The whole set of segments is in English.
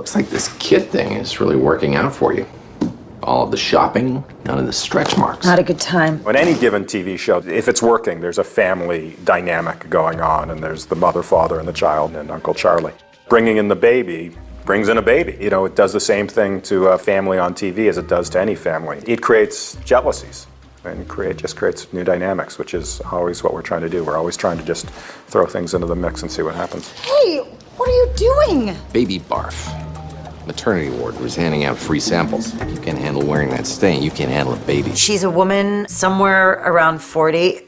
Looks like this kid thing is really working out for you. All of the shopping, none of the stretch marks. Not a good time. On any given TV show, if it's working, there's a family dynamic going on, and there's the mother, father, and the child, and Uncle Charlie. Bringing in the baby brings in a baby. You know, it does the same thing to a family on TV as it does to any family. It creates jealousies and just creates new dynamics, which is always what we're trying to do. We're always trying to just throw things into the mix and see what happens. Hey, what are you doing? Baby barf. Maternity ward was handing out free samples. You can't handle wearing that stain. You can't handle a baby. She's a woman somewhere around 40.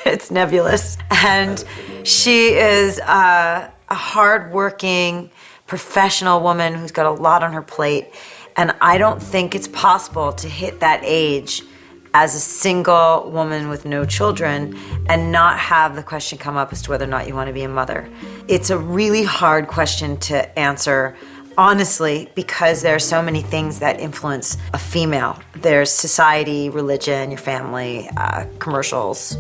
It's nebulous. And she is a hardworking, professional woman who's got a lot on her plate. And I don't think it's possible to hit that age as a single woman with no children and not have the question come up as to whether or not you want to be a mother. It's a really hard question to answer honestly, because there are so many things that influence a female. There's society, religion, your family, commercials,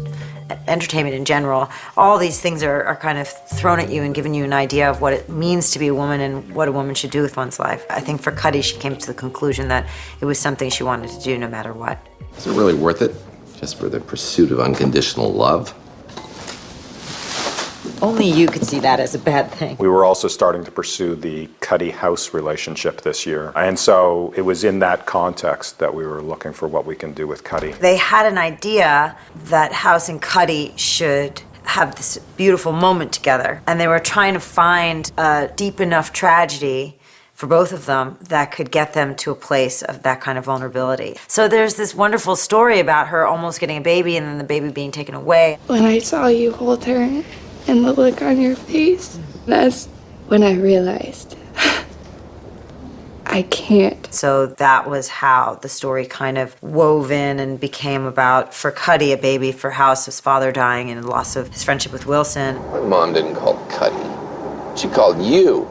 entertainment in general. All these things are kind of thrown at you and giving you an idea of what it means to be a woman and what a woman should do with one's life. I think for Cuddy, she came to the conclusion that it was something she wanted to do no matter what. Is it really worth it? Just for the pursuit of unconditional love? Only you could see that as a bad thing. We were also starting to pursue the Cuddy House relationship this year. And so it was in that context that we were looking for what we can do with Cuddy. They had an idea that House and Cuddy should have this beautiful moment together. And they were trying to find a deep enough tragedy for both of them that could get them to a place of that kind of vulnerability. So there's this wonderful story about her almost getting a baby and then the baby being taken away. When I saw you hold her and the look on your face, that's when I realized I can't. So that was how the story kind of wove in and became about, for Cuddy, a baby, for House, his father dying and the loss of his friendship with Wilson. My mom didn't call Cuddy. She called you.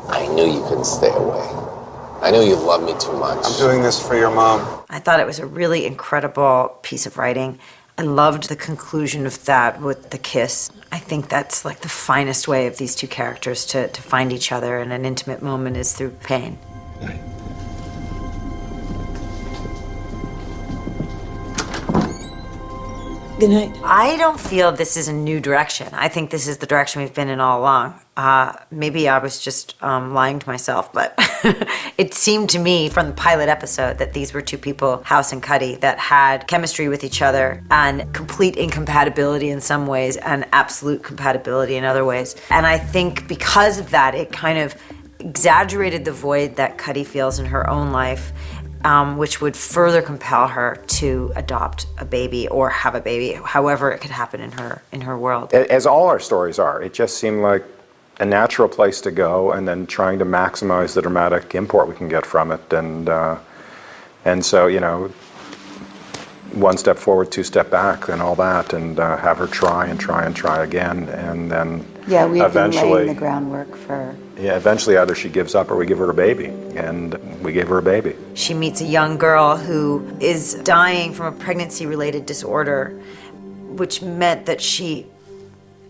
I knew you couldn't stay away. I knew you loved me too much. I'm doing this for your mom. I thought it was a really incredible piece of writing. I loved the conclusion of that with the kiss. I think that's like the finest way of these two characters to find each other in an intimate moment is through pain. Right. Good night. I don't feel this is a new direction. I think this is the direction we've been in all along. Maybe I was just lying to myself, but it seemed to me from the pilot episode that these were two people, House and Cuddy, that had chemistry with each other and complete incompatibility in some ways and absolute compatibility in other ways. And I think because of that, it kind of exaggerated the void that Cuddy feels in her own life, which would further compel her to adopt a baby or have a baby, however it could happen in her world. As all our stories are, it just seemed like a natural place to go, and then trying to maximize the dramatic import we can get from it. And so, you know, one step forward, two step back, and all that, and have her try and try and try again, and then yeah, we've been eventually laying the groundwork for. Yeah, eventually either she gives up or we give her a baby, and we gave her a baby. She meets a young girl who is dying from a pregnancy-related disorder, which meant that she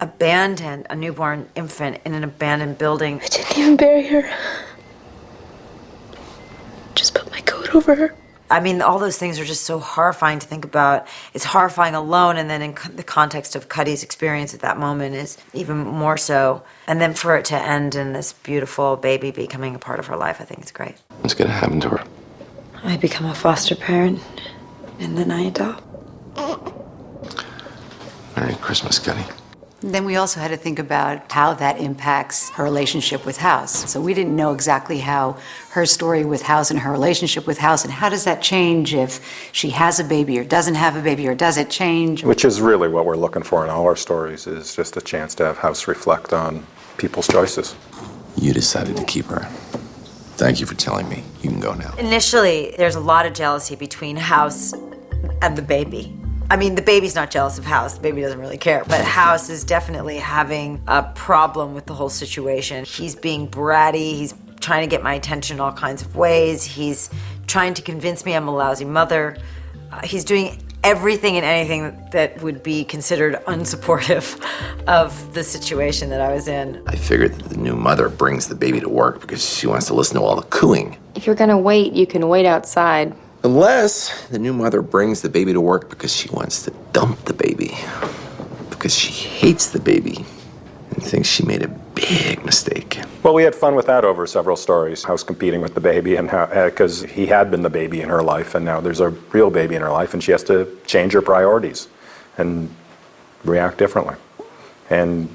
abandoned a newborn infant in an abandoned building. I didn't even bury her. Just put my coat over her. I mean, all those things are just so horrifying to think about. It's horrifying alone, and then in the context of Cuddy's experience at that moment is even more so. And then for it to end in this beautiful baby becoming a part of her life, I think it's great. What's gonna happen to her? I become a foster parent, and then I adopt. Merry Christmas, Cuddy. Then we also had to think about how that impacts her relationship with House. So we didn't know exactly how her story with House and her relationship with House, and how does that change if she has a baby or doesn't have a baby, or does it change? Which is really what we're looking for in all our stories, is just a chance to have House reflect on people's choices. You decided to keep her. Thank you for telling me. You can go now. Initially, there's a lot of jealousy between House and the baby. I mean, the baby's not jealous of House. The baby doesn't really care. But House is definitely having a problem with the whole situation. He's being bratty. He's trying to get my attention in all kinds of ways. He's trying to convince me I'm a lousy mother. He's doing everything and anything that would be considered unsupportive of the situation that I was in. I figured that the new mother brings the baby to work because she wants to listen to all the cooing. If you're gonna wait, you can wait outside. Unless the new mother brings the baby to work because she wants to dump the baby. Because she hates the baby and thinks she made a big mistake. Well, we had fun with that over several stories. House competing with the baby, and how, because he had been the baby in her life, and now there's a real baby in her life, and she has to change her priorities and react differently. And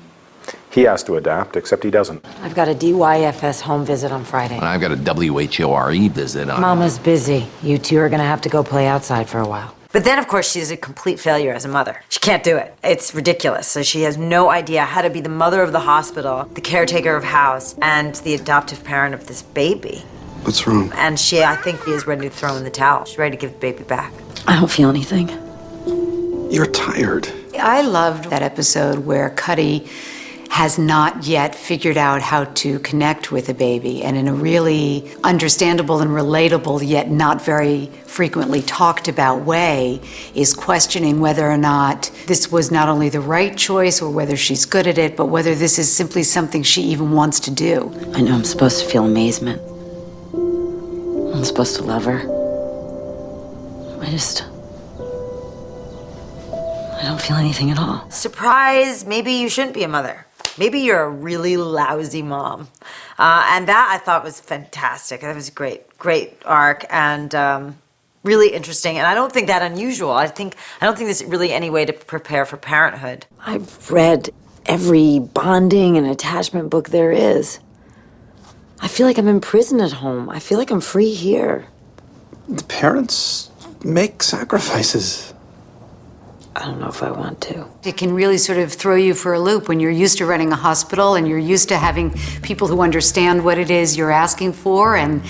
he has to adapt, except he doesn't. I've got a DYFS home visit on Friday. And I've got a WHORE visit on... Mama's busy. You two are gonna have to go play outside for a while. But then, of course, she's a complete failure as a mother. She can't do it. It's ridiculous. So she has no idea how to be the mother of the hospital, the caretaker of house, and the adoptive parent of this baby. What's wrong? And she, I think, is ready to throw in the towel. She's ready to give the baby back. I don't feel anything. You're tired. I loved that episode where Cuddy has not yet figured out how to connect with a baby, and in a really understandable and relatable yet not very frequently talked about way is questioning whether or not this was not only the right choice or whether she's good at it, but whether this is simply something she even wants to do. I know I'm supposed to feel amazement. I'm supposed to love her. I don't feel anything at all. Surprise, maybe you shouldn't be a mother. Maybe you're a really lousy mom. And that I thought was fantastic. That was a great arc and really interesting. And I don't think that unusual. I don't think there's really any way to prepare for parenthood. I've read every bonding and attachment book there is. I feel like I'm in prison at home. I feel like I'm free here. The parents make sacrifices. I don't know if I want to. It can really sort of throw you for a loop when you're used to running a hospital and you're used to having people who understand what it is you're asking for, and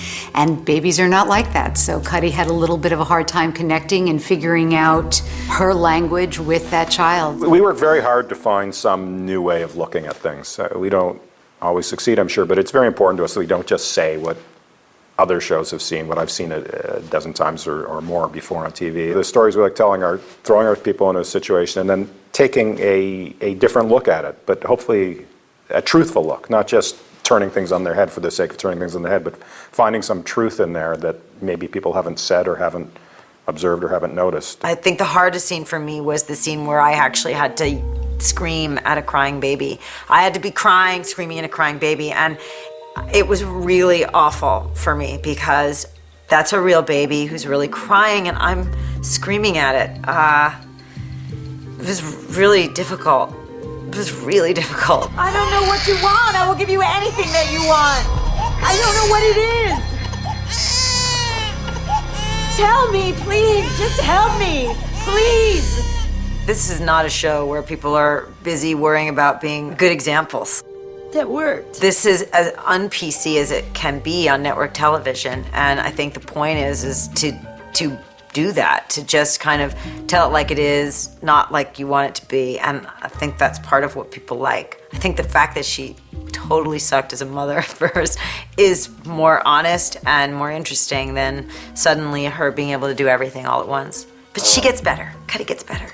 babies are not like that. So Cuddy had a little bit of a hard time connecting and figuring out her language with that child. We work very hard to find some new way of looking at things. We don't always succeed, I'm sure, but it's very important to us that we don't just say what other shows have seen, what I've seen a dozen times or more before on TV. The stories we like telling are throwing our people in a situation and then taking a different look at it, but hopefully a truthful look, not just turning things on their head for the sake of turning things on their head, but finding some truth in there that maybe people haven't said or haven't observed or haven't noticed. I think the hardest scene for me was the scene where I actually had to scream at a crying baby. I had to be crying, screaming at a crying baby, and it was really awful for me because that's a real baby who's really crying and I'm screaming at it. It was really difficult. It was really difficult. I don't know what you want. I will give you anything that you want. I don't know what it is. Tell me, please. Just help me, please. This is not a show where people are busy worrying about being good examples. That worked. This is as un-PC as it can be on network television, and I think the point is to do that, to just kind of tell it like it is, not like you want it to be, and I think that's part of what people like. I think the fact that she totally sucked as a mother at first is more honest and more interesting than suddenly her being able to do everything all at once. But she gets better. Cuddy gets better.